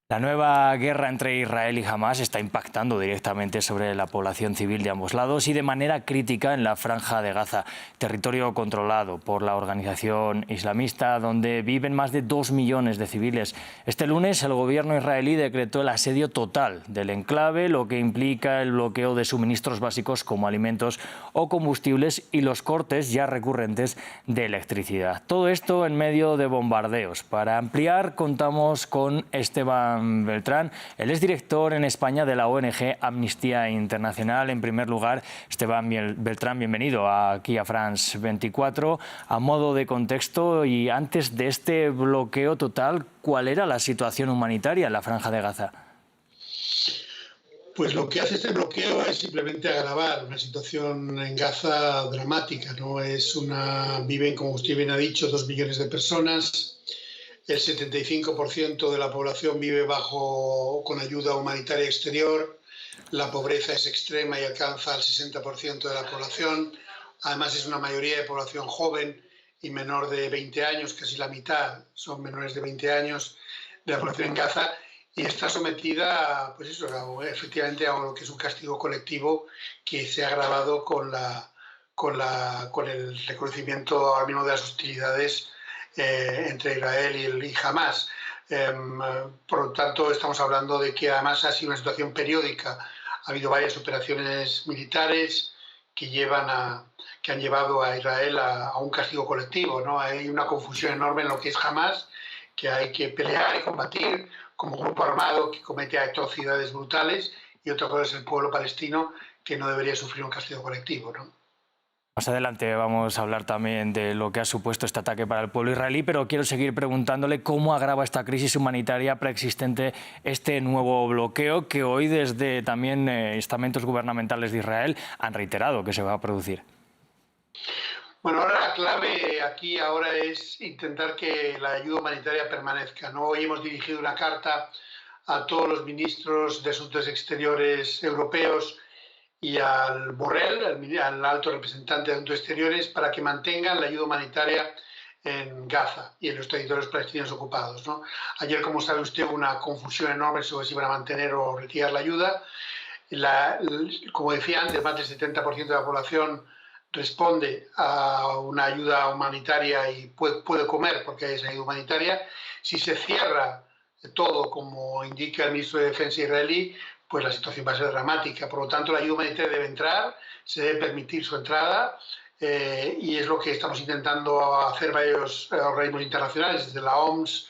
La nueva guerra entre Israel y Hamás está impactando directamente sobre la población civil de ambos lados y de manera crítica en la Franja de Gaza, territorio controlado por la organización islamista, donde viven más de 2 millones de civiles. Este lunes el gobierno israelí decretó el asedio total del enclave, lo que implica el bloqueo de suministros básicos como alimentos o combustibles y los cortes ya recurrentes de electricidad. Todo esto en medio de bombardeos. Para ampliar contamos con Esteban Beltrán. Él es director en España de la ONG Amnistía Internacional. En primer lugar, Esteban Beltrán, bienvenido aquí a France 24. A modo de contexto y antes de este bloqueo total, ¿cuál era la situación humanitaria en la Franja de Gaza? Pues lo que hace este bloqueo es simplemente agravar una situación en Gaza dramática, ¿no? Viven, como usted bien ha dicho, 2 millones de personas. El 75% de la población vive con ayuda humanitaria exterior. La pobreza es extrema y alcanza al 60% de la población. Además, es una mayoría de población joven y menor de 20 años, casi la mitad son menores de 20 años de la población en Gaza. Y está sometida, pues eso, efectivamente a lo que es un castigo colectivo que se ha agravado con el reconocimiento ahora mismo de las hostilidades entre Israel y Hamás. Por lo tanto, estamos hablando de que además ha sido una situación periódica. Ha habido varias operaciones militares que han llevado a Israel a un castigo colectivo, ¿no? Hay una confusión enorme en lo que es Hamás, que hay que pelear y combatir como grupo armado que comete atrocidades brutales, y otra cosa es el pueblo palestino, que no debería sufrir un castigo colectivo, ¿no? Más adelante vamos a hablar también de lo que ha supuesto este ataque para el pueblo israelí, pero quiero seguir preguntándole cómo agrava esta crisis humanitaria preexistente este nuevo bloqueo que hoy desde también estamentos gubernamentales de Israel han reiterado que se va a producir. Bueno, ahora la clave aquí ahora es intentar que la ayuda humanitaria permanezca, ¿no? Hoy hemos dirigido una carta a todos los ministros de Asuntos Exteriores europeos y al Borrell, al alto representante de Asuntos Exteriores, para que mantengan la ayuda humanitaria en Gaza y en los territorios palestinos ocupados, ¿no? Ayer, como sabe usted, hubo una confusión enorme sobre si iban a mantener o retirar la ayuda. Como decía antes, más del 70% de la población responde a una ayuda humanitaria y puede comer porque hay esa ayuda humanitaria. Si se cierra todo, como indica el ministro de Defensa israelí, pues la situación va a ser dramática. Por lo tanto, la ayuda humanitaria debe entrar, se debe permitir su entrada, y es lo que estamos intentando hacer varios organismos internacionales, desde la OMS,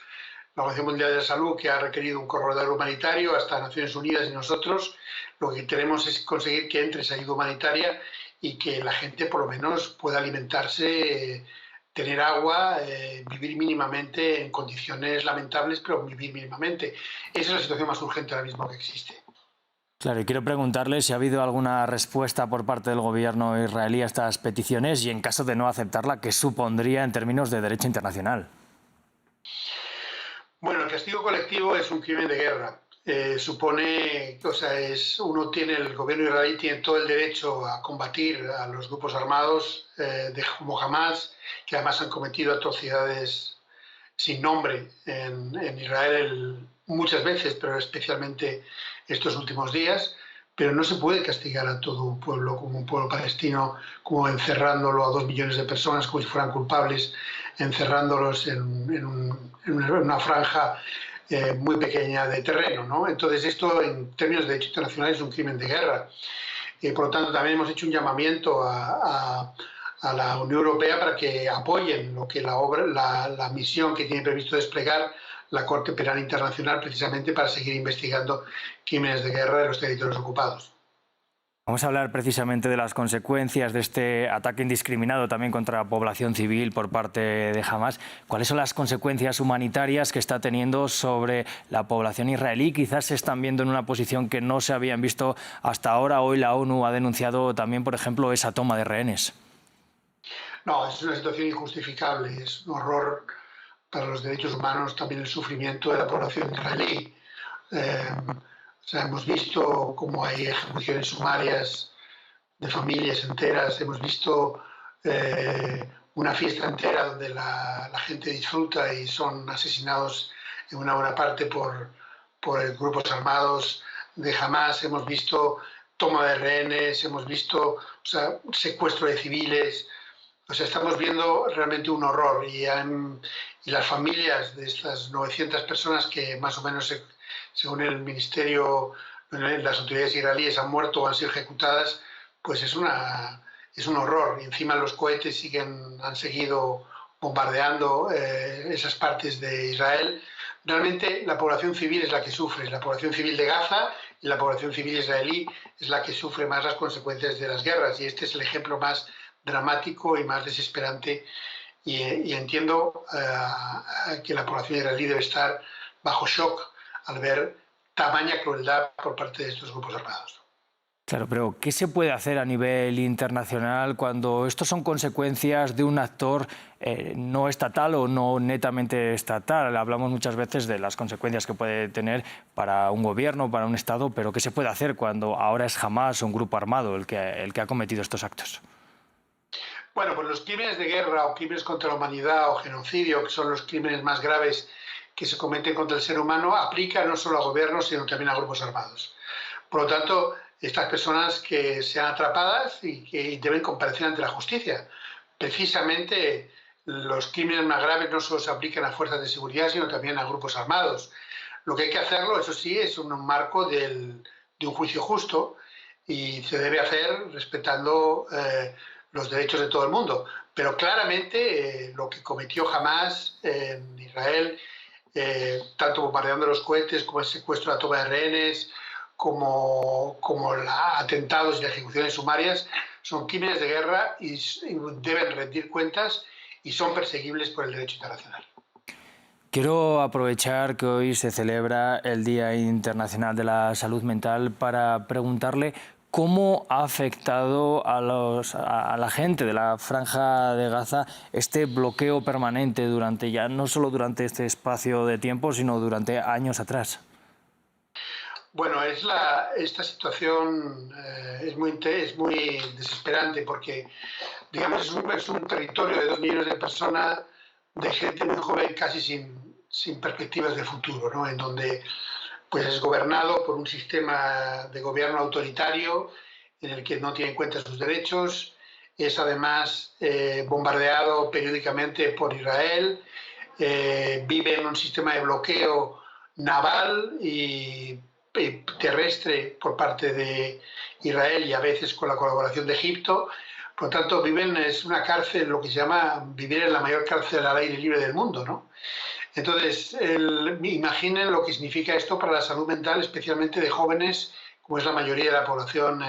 la Organización Mundial de la Salud, que ha requerido un corredor humanitario, hasta Naciones Unidas y nosotros. Lo que queremos es conseguir que entre esa ayuda humanitaria y que la gente por lo menos pueda alimentarse, tener agua, vivir mínimamente en condiciones lamentables, pero vivir mínimamente. Esa es la situación más urgente ahora mismo que existe. Claro, y quiero preguntarle si ha habido alguna respuesta por parte del gobierno israelí a estas peticiones y, en caso de no aceptarla, ¿qué supondría en términos de derecho internacional? Bueno, el castigo colectivo es un crimen de guerra. Supone, o sea, el gobierno israelí tiene todo el derecho a combatir a los grupos armados como Hamás, que además han cometido atrocidades sin nombre en Israel muchas veces, pero especialmente estos últimos días. Pero no se puede castigar a todo un pueblo como un pueblo palestino, como encerrándolo a 2 millones de personas como si fueran culpables, encerrándolos en una franja muy pequeña de terreno, ¿no? Entonces esto, en términos de derecho internacional, es un crimen de guerra. Por lo tanto, también hemos hecho un llamamiento a la Unión Europea para que apoyen la misión que tiene previsto desplegar la Corte Penal Internacional, precisamente para seguir investigando crímenes de guerra de los territorios ocupados. Vamos a hablar precisamente de las consecuencias de este ataque indiscriminado también contra la población civil por parte de Hamás. ¿Cuáles son las consecuencias humanitarias que está teniendo sobre la población israelí? Quizás se están viendo en una posición que no se habían visto hasta ahora. Hoy la ONU ha denunciado también, por ejemplo, esa toma de rehenes. No, es una situación injustificable, es un horror para los derechos humanos, también el sufrimiento de la población israelí. Hemos visto cómo hay ejecuciones sumarias de familias enteras, hemos visto una fiesta entera donde la gente disfruta y son asesinados en una buena parte por por grupos armados de Hamas, hemos visto toma de rehenes, hemos visto secuestro de civiles. O sea, estamos viendo realmente un horror y las familias de estas 900 personas que más o menos, según el ministerio, las autoridades israelíes han muerto o han sido ejecutadas, pues es un horror. Y encima los cohetes han seguido bombardeando esas partes de Israel. Realmente la población civil es la que sufre, la población civil de Gaza y la población civil israelí es la que sufre más las consecuencias de las guerras. Y este es el ejemplo más dramático y más desesperante y entiendo que la población israelí debe estar bajo shock al ver tamaña crueldad por parte de estos grupos armados. Claro, pero ¿qué se puede hacer a nivel internacional cuando estos son consecuencias de un actor no estatal o no netamente estatal? Hablamos muchas veces de las consecuencias que puede tener para un gobierno, para un Estado, pero ¿qué se puede hacer cuando ahora es Hamás o un grupo armado el que ha cometido estos actos? Bueno, pues los crímenes de guerra o crímenes contra la humanidad o genocidio, que son los crímenes más graves que se cometen contra el ser humano, aplican no solo a gobiernos, sino también a grupos armados. Por lo tanto, estas personas que sean atrapadas y que deben comparecer ante la justicia. Precisamente los crímenes más graves no solo se aplican a fuerzas de seguridad, sino también a grupos armados. Lo que hay que hacerlo, eso sí, es un marco de un juicio justo y se debe hacer respetando los derechos de todo el mundo. Pero claramente lo que cometió Hamás en Israel, tanto bombardeando los cohetes como el secuestro, la toma de rehenes, como atentados y ejecuciones sumarias, son crímenes de guerra y deben rendir cuentas y son perseguibles por el derecho internacional. Quiero aprovechar que hoy se celebra el Día Internacional de la Salud Mental para preguntarle cómo ha afectado a la gente de la Franja de Gaza este bloqueo permanente no solo durante este espacio de tiempo, sino durante años atrás. Bueno, esta situación es muy desesperante porque, digamos, es un territorio de 2 millones de personas, de gente muy joven, casi sin perspectivas de futuro, ¿no? En donde pues, es gobernado por un sistema de gobierno autoritario en el que no tiene en cuenta sus derechos, es además bombardeado periódicamente por Israel, vive en un sistema de bloqueo naval y terrestre por parte de Israel y a veces con la colaboración de Egipto. Por lo tanto, es una cárcel, lo que se llama vivir en la mayor cárcel al aire libre del mundo, ¿no? Entonces, imaginen lo que significa esto para la salud mental, especialmente de jóvenes, como es la mayoría de la población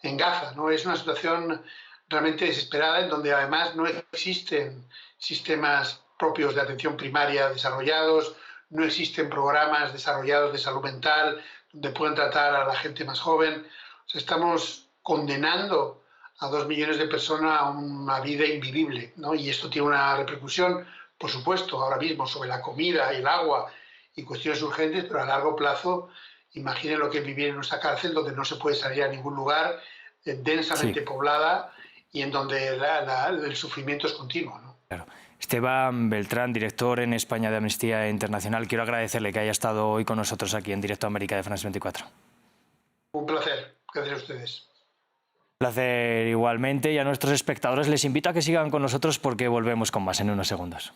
en Gaza, ¿no? Es una situación realmente desesperada en donde además no existen sistemas propios de atención primaria desarrollados, no existen programas desarrollados de salud mental donde puedan tratar a la gente más joven. O sea, estamos condenando a 2 millones de personas a una vida invivible, ¿no? Y esto tiene una repercusión, por supuesto, ahora mismo sobre la comida, el agua y cuestiones urgentes, pero a largo plazo, imaginen lo que es vivir en nuestra cárcel donde no se puede salir a ningún lugar, densamente poblada y en donde el sufrimiento es continuo, ¿no? Claro. Esteban Beltrán, director en España de Amnistía Internacional, quiero agradecerle que haya estado hoy con nosotros aquí en Directo América de France 24. Un placer. Gracias a ustedes. Placer igualmente, y a nuestros espectadores les invito a que sigan con nosotros porque volvemos con más en unos segundos.